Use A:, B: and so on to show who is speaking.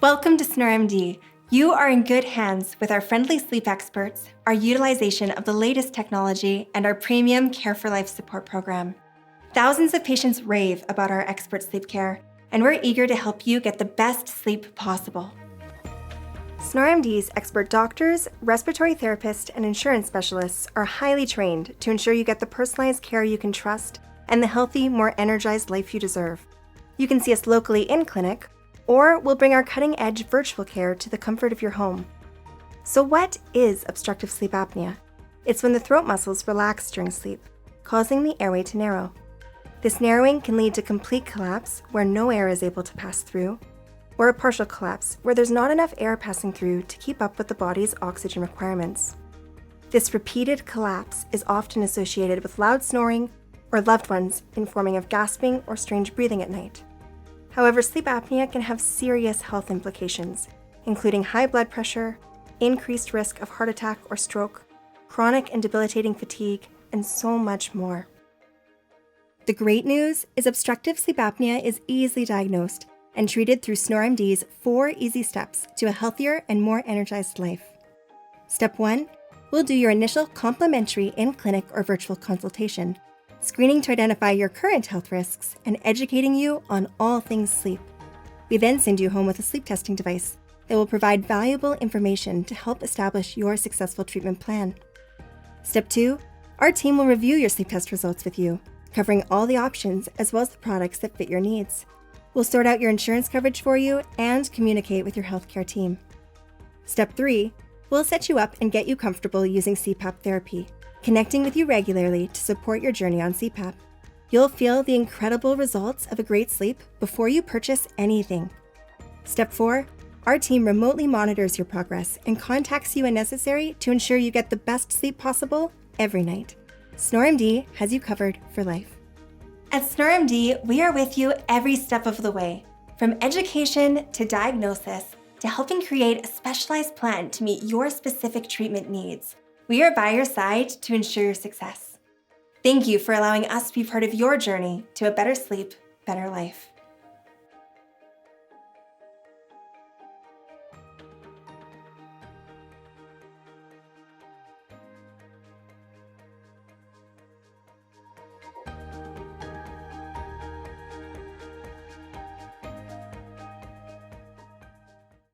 A: Welcome to Snore MD. You are in good hands with our friendly sleep experts, our utilization of the latest technology, and our premium Care for Life support program. Thousands of patients rave about our expert sleep care, and we're eager to help you get the best sleep possible. Snore MD's expert doctors, respiratory therapists, and insurance specialists are highly trained to ensure you get the personalized care you can trust and the healthy, more energized life you deserve. You can see us locally in clinic, or we'll bring our cutting-edge virtual care to the comfort of your home. So what is obstructive sleep apnea? It's when the throat muscles relax during sleep, causing the airway to narrow. This narrowing can lead to complete collapse, where no air is able to pass through, or a partial collapse, where there's not enough air passing through to keep up with the body's oxygen requirements. This repeated collapse is often associated with loud snoring or loved ones informing of gasping or strange breathing at night. However, sleep apnea can have serious health implications, including high blood pressure, increased risk of heart attack or stroke, chronic and debilitating fatigue, and so much more. The great news is obstructive sleep apnea is easily diagnosed and treated through Snore MD's 4 easy steps to a healthier and more energized life. Step 1, we'll do your initial complimentary in-clinic or virtual consultation, screening to identify your current health risks and educating you on all things sleep. We then send you home with a sleep testing device that will provide valuable information to help establish your successful treatment plan. Step 2, our team will review your sleep test results with you, covering all the options as well as the products that fit your needs. We'll sort out your insurance coverage for you and communicate with your healthcare team. Step 3, we'll set you up and get you comfortable using CPAP therapy, connecting with you regularly to support your journey on CPAP. You'll feel the incredible results of a great sleep before you purchase anything. Step 4, our team remotely monitors your progress and contacts you when necessary to ensure you get the best sleep possible every night. Snore MD has you covered for life. At Snore MD, we are with you every step of the way, from education to diagnosis to helping create a specialized plan to meet your specific treatment needs. We are by your side to ensure your success. Thank you for allowing us to be part of your journey to a better sleep, better life.